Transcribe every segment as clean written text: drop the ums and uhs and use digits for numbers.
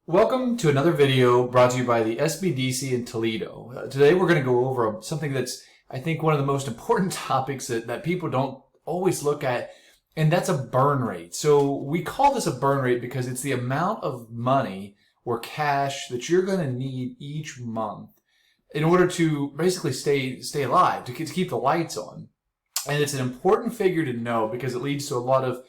Welcome to another video brought to you by the SBDC in Toledo. Today we're going to go over something that's, I think, one of the most important topics that people don't always look at, and that's a burn rate. So we call this a burn rate because it's the amount of money or cash that you're going to need each month in order to basically stay alive, to keep the lights on. And it's an important figure to know because it leads to a lot of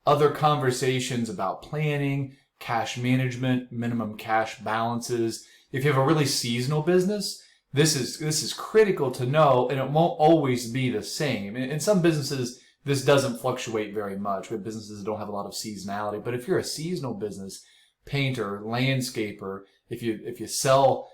other conversations about planning, cash management, minimum cash balances. If you have a really seasonal business, this is critical to know, and it won't always be the same. In some businesses, this doesn't fluctuate very much. We have businesses that don't have a lot of seasonality. But if you're a seasonal business, painter, landscaper, if you sell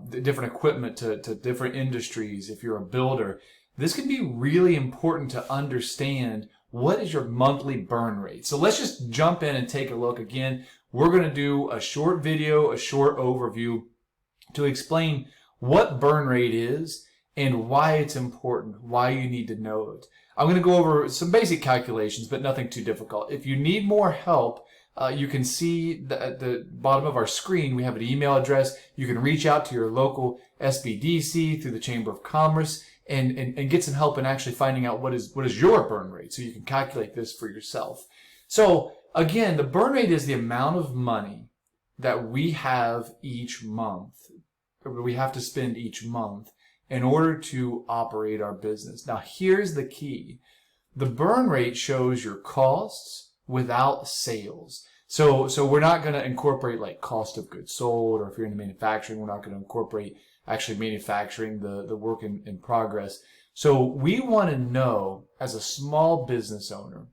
different equipment to different industries, if you're a builder, this can be really important to understand what is your monthly burn rate. So let's just jump in and take a look. Again, we're going to do a short video, a short overview to explain what burn rate is and why it's important, why you need to know it. I'm going to go over some basic calculations, but nothing too difficult. If you need more help, you can see at the bottom of our screen, we have an email address. You can reach out to your local SBDC through the Chamber of Commerce and get some help in actually finding out what is your burn rate, so you can calculate this for yourself. So again, the burn rate is the amount of money that we have each month, or we have to spend each month in order to operate our business. Now here's the key. The burn rate shows your costs without sales. So we're not going to incorporate like cost of goods sold, or if you're into manufacturing, we're not going to incorporate actually manufacturing the work in progress. So we want to know, as a small business owner,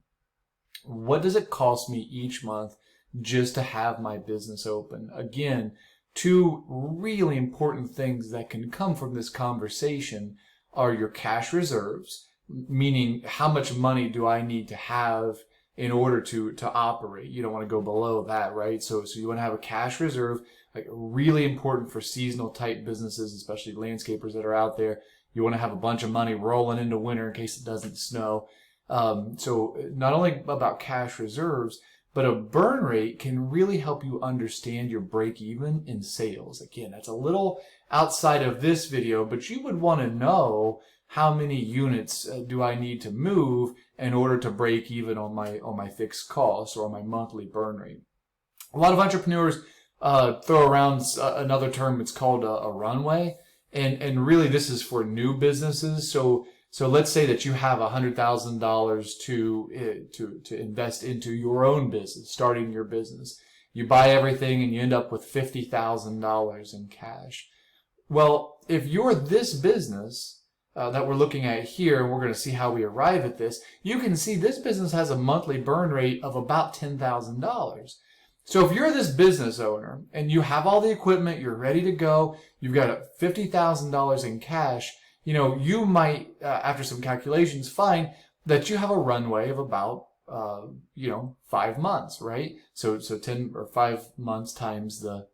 what does it cost me each month just to have my business open? Again, two really important things that can come from this conversation are your cash reserves, meaning how much money do I need to have in order to operate. You don't want to go below that, right? So you want to have a cash reserve, like really important for seasonal type businesses, especially landscapers that are out there. You want to have a bunch of money rolling into winter in case it doesn't snow. So not only about cash reserves, but a burn rate can really help you understand your break even in sales. Again, that's a little outside of this video, but you would want to know how many units do I need to move in order to break even on my fixed costs or on my monthly burn rate. A lot of entrepreneurs throw around another term. It's called a runway, and really this is for new businesses. So let's say that you have $100,000 to invest into your own business, starting your business. You buy everything and you end up with $50,000 in cash. Well, if you're this business that we're looking at here, and we're going to see how we arrive at this, you can see this business has a monthly burn rate of about $10,000. So if you're this business owner and you have all the equipment, you're ready to go, you've got $50,000 in cash, you might, after some calculations, find that you have a runway of about, 5 months, right? So 10 or 5 months times the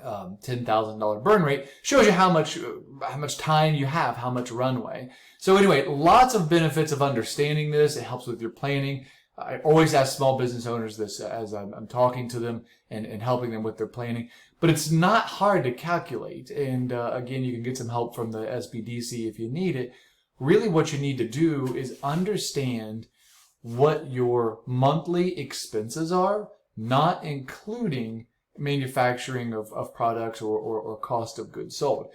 $10,000 burn rate shows you how much time you have, how much runway. So anyway, lots of benefits of understanding this. It helps with your planning. I always ask small business owners this as I'm talking to them and helping them with their planning. But it's not hard to calculate. And again, you can get some help from the SBDC if you need it. Really what you need to do is understand what your monthly expenses are, not including manufacturing of products or cost of goods sold.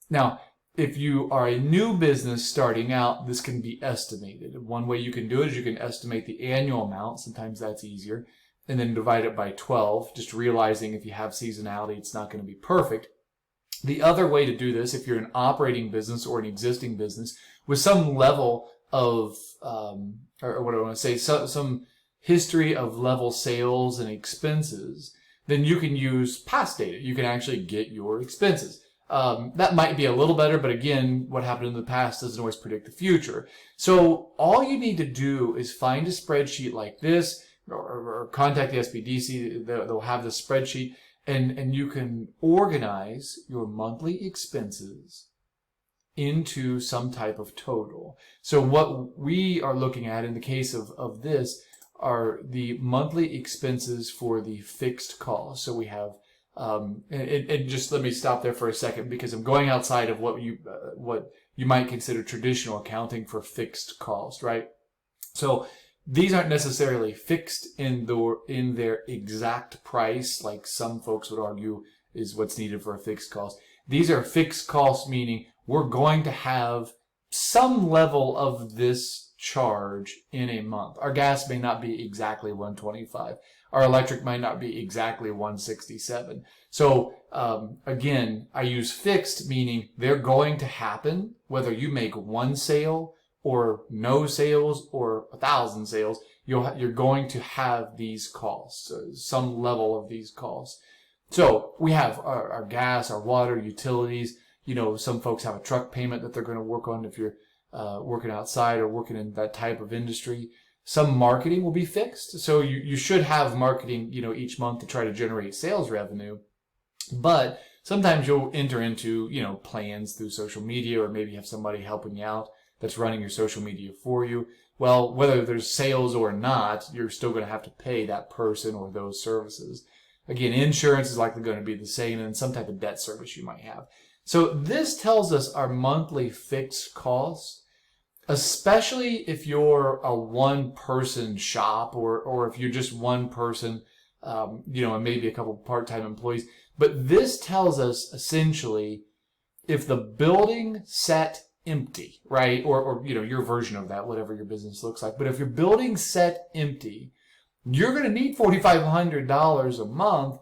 Now, if you are a new business starting out, this can be estimated. One way you can do it is you can estimate the annual amount. Sometimes that's easier. And then divide it by 12, just realizing if you have seasonality, it's not going to be perfect. The other way to do this, if you're an operating business or an existing business with some level of, or what do I want to say, some history of level sales and expenses, then you can use past data. You can actually get your expenses. That might be a little better, but again, what happened in the past doesn't always predict the future. So all you need to do is find a spreadsheet like this, or contact the SBDC. They'll have the spreadsheet, and you can organize your monthly expenses into some type of total. So what we are looking at in the case of this are the monthly expenses for the fixed cost. So we have And just let me stop there for a second, because I'm going outside of what you might consider traditional accounting for fixed cost, right? So these aren't necessarily fixed in their exact price, like some folks would argue is what's needed for a fixed cost. These are fixed costs, meaning we're going to have some level of this charge in a month. Our gas may not be exactly $125. Our electric might not be exactly $167. So again, I use fixed, meaning they're going to happen whether you make one sale or no sales or 1,000 sales. You're going to have these costs, some level of these costs. So we have our gas, our water, utilities. Some folks have a truck payment that they're going to work on if you're working outside or working in that type of industry. Some marketing will be fixed. So you should have marketing, each month to try to generate sales revenue. But sometimes you'll enter into, plans through social media, or maybe you have somebody helping you out that's running your social media for you. Well, whether there's sales or not, you're still going to have to pay that person or those services. Again, insurance is likely going to be the same, and some type of debt service you might have. So this tells us our monthly fixed costs, especially if you're a one-person shop, or if you're just one person, and maybe a couple part-time employees. But this tells us essentially if the building sat empty, right? Or your version of that, whatever your business looks like. But if your building set empty, you're going to need $4,500 a month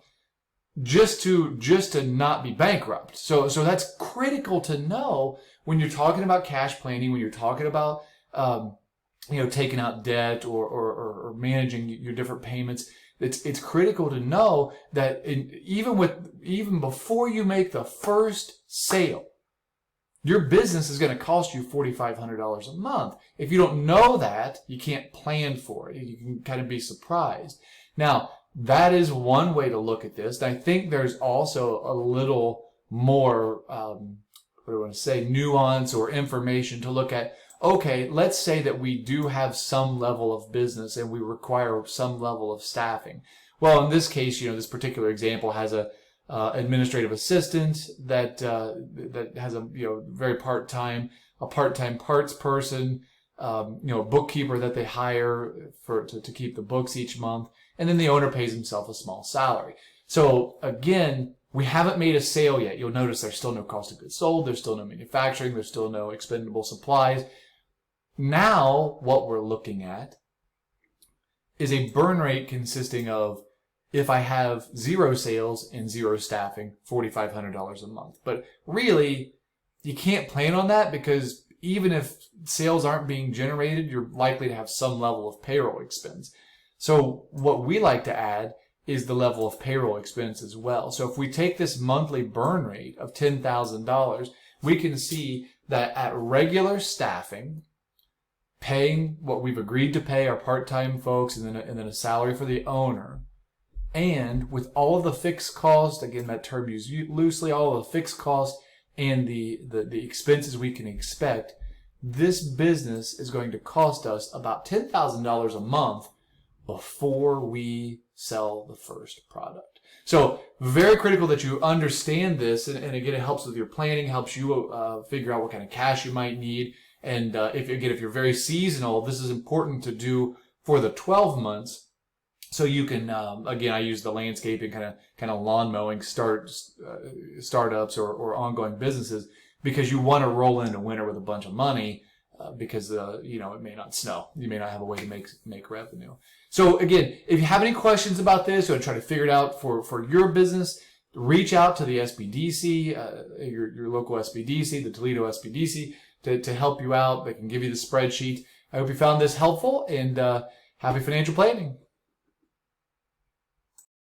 just to not be bankrupt. So that's critical to know when you're talking about cash planning, when you're talking about taking out debt or managing your different payments. It's critical to know that even before you make the first sale, your business is going to cost you $4,500 a month. If you don't know that, you can't plan for it. You can kind of be surprised. Now, that is one way to look at this. And I think there's also a little more, nuance or information to look at. Okay, let's say that we do have some level of business and we require some level of staffing. Well, in this case, this particular example has a administrative assistant that has a very part-time parts person, a bookkeeper that they hire to keep the books each month, and then the owner pays himself a small salary. So again, we haven't made a sale yet. You'll notice there's still no cost of goods sold, there's still no manufacturing, there's still no expendable supplies. Now what we're looking at is a burn rate consisting of, if I have 0 sales and 0 staffing, $4,500 a month. But really, you can't plan on that, because even if sales aren't being generated, you're likely to have some level of payroll expense. So what we like to add is the level of payroll expense as well. So if we take this monthly burn rate of $10,000, we can see that at regular staffing, paying what we've agreed to pay our part-time folks, and then a salary for the owner, and with all of the fixed costs, again, that term used loosely, all of the fixed costs and the expenses we can expect, this business is going to cost us about $10,000 a month before we sell the first product. So very critical that you understand this, and again, it helps with your planning, helps you figure out what kind of cash you might need. And if you're very seasonal, this is important to do for the 12 months. So you can, again, I use the landscaping kind of lawn mowing startups or ongoing businesses, because you want to roll into winter with a bunch of money, because it may not snow. You may not have a way to make revenue. So again, if you have any questions about this, or try to figure it out for your business, reach out to the SBDC, your local SBDC, the Toledo SBDC, to help you out. They can give you the spreadsheet. I hope you found this helpful, and happy financial planning.